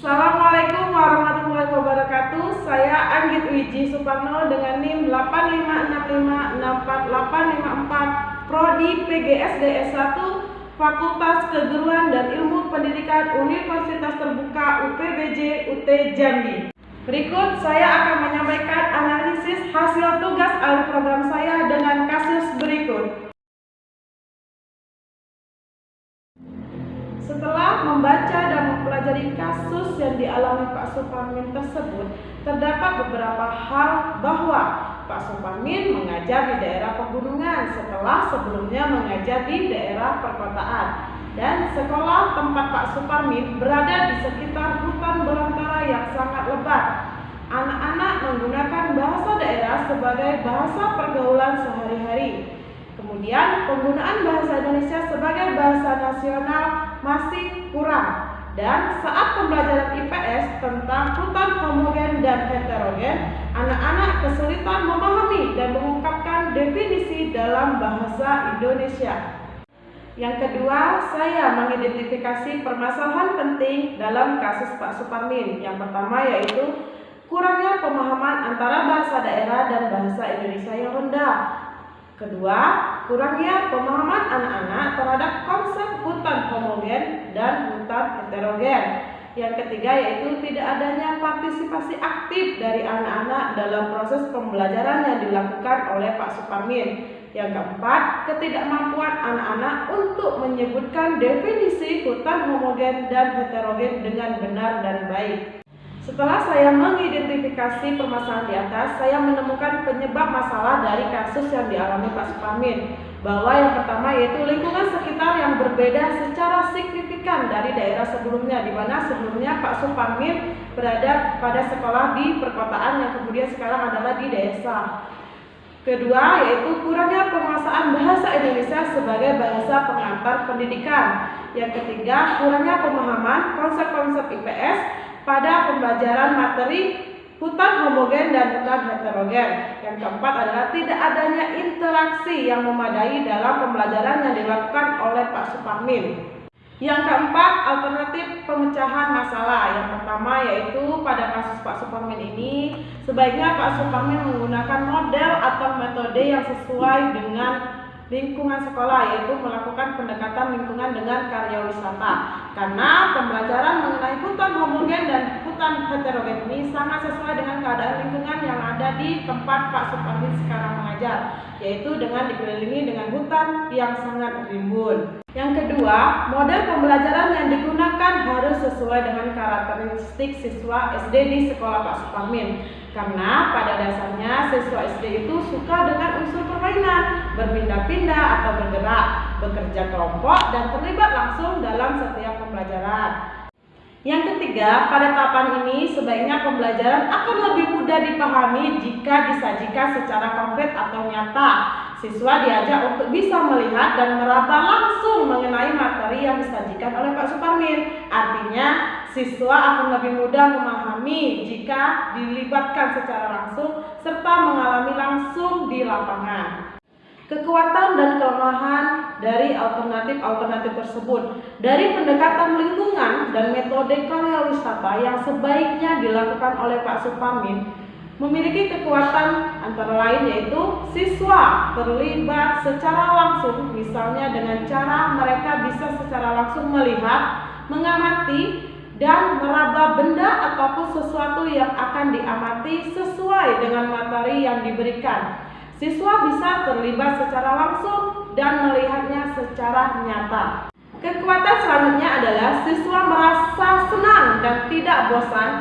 Assalamualaikum warahmatullahi wabarakatuh. Saya Anggit Wiji Suparno dengan NIM 85656484, Prodi PGSD S1, Fakultas Keguruan dan Ilmu Pendidikan Universitas Terbuka UPBJ UT Jambi. Berikut saya akan menyampaikan analisis hasil tugas akhir program saya dengan kasus berikut. Setelah membaca dan mempelajari kasus yang dialami Pak Suparmin tersebut, terdapat beberapa hal bahwa Pak Suparmin mengajar di daerah pegunungan setelah sebelumnya mengajar di daerah perkotaan, dan sekolah tempat Pak Suparmin berada di sekitar hutan belantara yang sangat lebat. Anak-anak menggunakan bahasa daerah sebagai bahasa pergaulan sehari-hari. Kemudian penggunaan bahasa Indonesia sebagai bahasa nasional masih kurang, dan saat pembelajaran IPS tentang hutan homogen dan heterogen, anak-anak kesulitan memahami dan mengungkapkan definisi dalam bahasa Indonesia. Yang kedua, saya mengidentifikasi permasalahan penting dalam kasus Pak Suparmin. Yang pertama yaitu kurangnya pemahaman antara bahasa daerah dan bahasa Indonesia yang rendah. Kedua, kurangnya pemahaman anak-anak terhadap konsep hutan homogen dan hutan heterogen. Yang ketiga yaitu tidak adanya partisipasi aktif dari anak-anak dalam proses pembelajaran yang dilakukan oleh Pak Suparmin. Yang keempat, ketidakmampuan anak-anak untuk menyebutkan definisi hutan homogen dan heterogen dengan benar dan baik. Setelah saya mengidentifikasi permasalahan di atas, saya menemukan penyebab masalah dari kasus yang dialami Pak Suparmin, bahwa yang pertama yaitu lingkungan sekitar yang berbeda secara signifikan dari daerah sebelumnya, di mana sebelumnya Pak Suparmin berada pada sekolah di perkotaan yang kemudian sekarang adalah di desa. Kedua yaitu kurangnya penguasaan bahasa Indonesia sebagai bahasa pengantar pendidikan. Yang ketiga, kurangnya pemahaman konsep-konsep IPS pada pembelajaran materi hutan homogen dan hutan heterogen. Yang keempat adalah tidak adanya interaksi yang memadai dalam pembelajaran yang dilakukan oleh Pak Suparmin. Yang keempat, alternatif pemecahan masalah. Yang pertama yaitu pada kasus Pak Suparmin ini, sebaiknya Pak Suparmin menggunakan model atau metode yang sesuai dengan lingkungan sekolah, yaitu melakukan pendekatan lingkungan dengan karya wisata. Karena pembelajaran mengenai hutan homogen dan hutan heterogen ini sangat sesuai dengan keadaan lingkungan yang ada di tempat Pak Suparmin sekarang mengajar, yaitu dengan dikelilingi dengan hutan yang sangat rimbun. Yang kedua, model pembelajaran yang digunakan harus sesuai dengan karakteristik siswa SD di sekolah Pak Suparmin. Karena pada dasarnya siswa SD itu suka dengan unsur permainan, berpindah-pindah atau bergerak, bekerja kelompok, dan terlibat langsung dalam setiap pembelajaran. Yang ketiga, pada tahapan ini sebaiknya pembelajaran akan lebih mudah dipahami jika disajikan secara konkret atau nyata. Siswa diajak untuk bisa melihat dan meraba langsung mengenai materi yang disajikan oleh Pak Suparmin. Artinya, siswa akan lebih mudah memahami jika dilibatkan secara langsung serta mengalami langsung di lapangan. Kekuatan dan kelemahan dari alternatif tersebut. Dari pendekatan lingkungan dan metode karya wisata yang sebaiknya dilakukan oleh Pak Suparmin, memiliki kekuatan antara lain yaitu siswa terlibat secara langsung, misalnya dengan cara mereka bisa secara langsung melihat, mengamati, dan meraba benda ataupun sesuatu yang akan diamati sesuai dengan materi yang diberikan. Siswa bisa terlibat secara langsung dan melihatnya secara nyata. Kekuatan selanjutnya adalah siswa merasa senang dan tidak bosan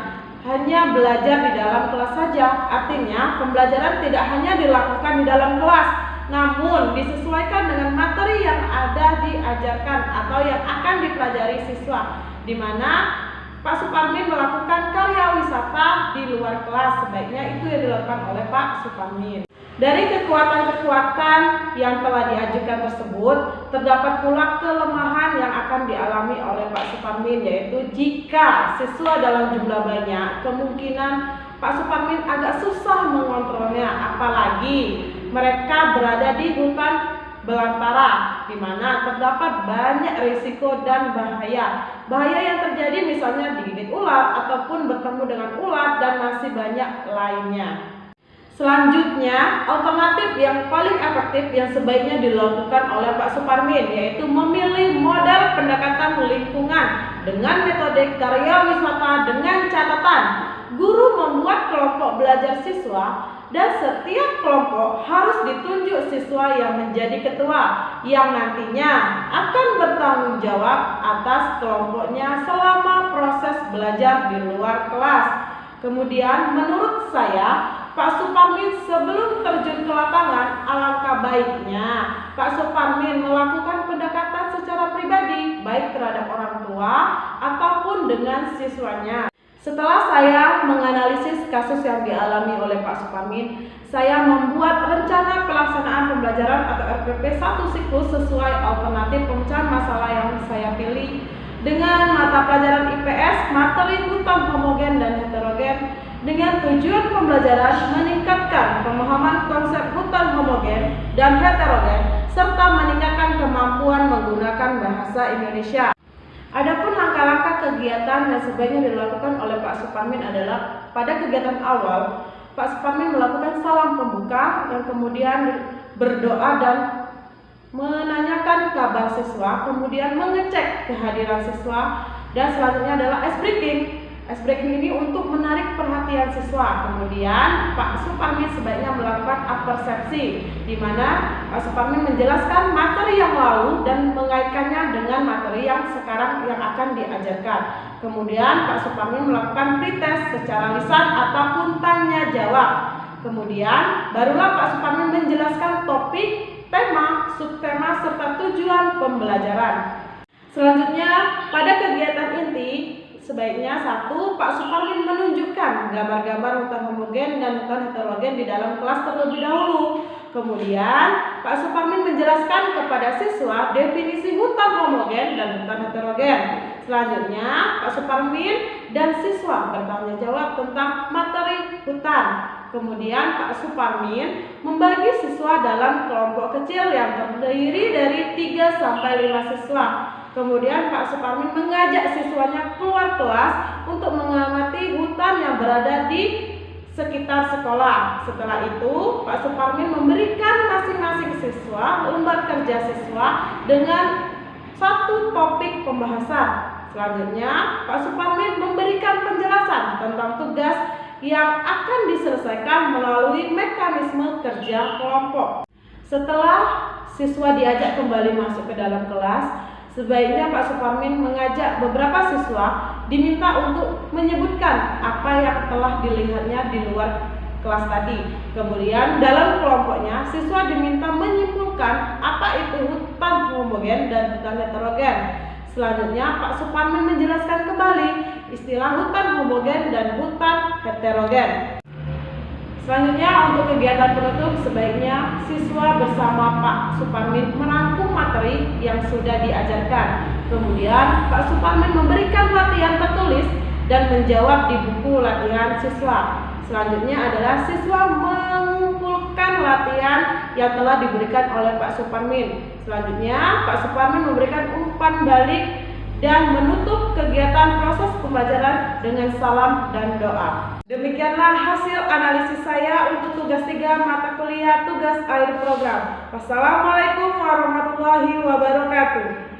hanya belajar di dalam kelas saja. Artinya, pembelajaran tidak hanya dilakukan di dalam kelas, namun disesuaikan dengan materi yang ada diajarkan atau yang akan dipelajari siswa, di mana Pak Suparmin melakukan karya wisata di luar kelas. Sebaiknya itu yang dilakukan oleh Pak Suparmin. Dari kekuatan-kekuatan yang telah diajukan tersebut, terdapat pula kelemahan yang akan dialami oleh Pak Suparmin, yaitu jika siswa dalam jumlah banyak, kemungkinan Pak Suparmin agak susah mengontrolnya, apalagi mereka berada di hutan belantara, di mana terdapat banyak risiko dan bahaya. Bahaya yang terjadi misalnya digigit ular ataupun bertemu dengan ular dan masih banyak lainnya. Selanjutnya, alternatif yang paling efektif yang sebaiknya dilakukan oleh Pak Suparmin yaitu memilih model pendekatan lingkungan dengan metode karya wisata dengan catatan guru membuat kelompok belajar siswa dan setiap kelompok harus ditunjuk siswa yang menjadi ketua yang nantinya akan bertanggung jawab atas kelompoknya selama proses belajar di luar kelas. Kemudian menurut saya Pak Suparmin sebelum terjun ke lapangan, alangkah baiknya Pak Suparmin melakukan pendekatan secara pribadi, baik terhadap orang tua ataupun dengan siswanya. Setelah saya menganalisis kasus yang dialami oleh Pak Suparmin, saya membuat rencana pelaksanaan pembelajaran atau RPP 1 siklus sesuai alternatif pemecahan masalah yang saya pilih dengan mata pelajaran IPS, materi hutan homogen dan heterogen, dengan tujuan pembelajaran meningkatkan pemahaman konsep hutan homogen dan heterogen serta meningkatkan kemampuan menggunakan bahasa Indonesia. Adapun langkah-langkah kegiatan yang sebaiknya dilakukan oleh Pak Suparmin adalah pada kegiatan awal Pak Suparmin melakukan salam pembuka yang kemudian berdoa dan menanyakan kabar siswa, kemudian mengecek kehadiran siswa, dan selanjutnya adalah ice breaking. Ice breaking ini untuk menarik perhatian siswa. Kemudian Pak Suparmin sebaiknya melakukan apersepsi, di mana Pak Suparmin menjelaskan materi yang lalu dan mengaitkannya dengan materi yang sekarang yang akan diajarkan. Kemudian Pak Suparmin melakukan pretest secara lisan ataupun tanya jawab. Kemudian barulah Pak Suparmin menjelaskan topik, tema, subtema, serta tujuan pembelajaran. Selanjutnya, pada kegiatan inti, sebaiknya 1. Pak Suparmin menunjukkan gambar-gambar hutan homogen dan hutan heterogen di dalam kelas terlebih dahulu. Kemudian, Pak Suparmin menjelaskan kepada siswa definisi hutan homogen dan hutan heterogen. Selanjutnya, Pak Suparmin dan siswa bertanya jawab tentang materi hutan. Kemudian Pak Suparmin membagi siswa dalam kelompok kecil yang terdiri dari 3-5 siswa. Kemudian Pak Suparmin mengajak siswanya keluar kelas untuk mengamati hutan yang berada di sekitar sekolah. Setelah itu, Pak Suparmin memberikan masing-masing siswa lembar kerja siswa dengan satu topik pembahasan. Selanjutnya, Pak Suparmin memberikan penjelasan tentang tugas yang akan diselesaikan melalui mekanisme kerja kelompok. Setelah siswa diajak kembali masuk ke dalam kelas, sebaiknya Pak Suparmin mengajak beberapa siswa diminta untuk menyebutkan apa yang telah dilihatnya di luar kelas tadi. Kemudian dalam kelompoknya siswa diminta menyimpulkan apa itu hutan homogen dan hutan heterogen. Selanjutnya Pak Suparmin menjelaskan kembali istilah hutan homogen dan hutan heterogen. Selanjutnya untuk kegiatan penutup, sebaiknya siswa bersama Pak Suparmin merangkum materi yang sudah diajarkan. Kemudian Pak Suparmin memberikan latihan tertulis dan menjawab di buku latihan siswa. Selanjutnya adalah siswa mengumpulkan latihan yang telah diberikan oleh Pak Suparmin. Selanjutnya Pak Suparmin memberikan umpan balik dan menutup kegiatan proses pembelajaran dengan salam dan doa. Demikianlah hasil analisis saya untuk tugas 3 mata kuliah tugas akhir program. Wassalamualaikum warahmatullahi wabarakatuh.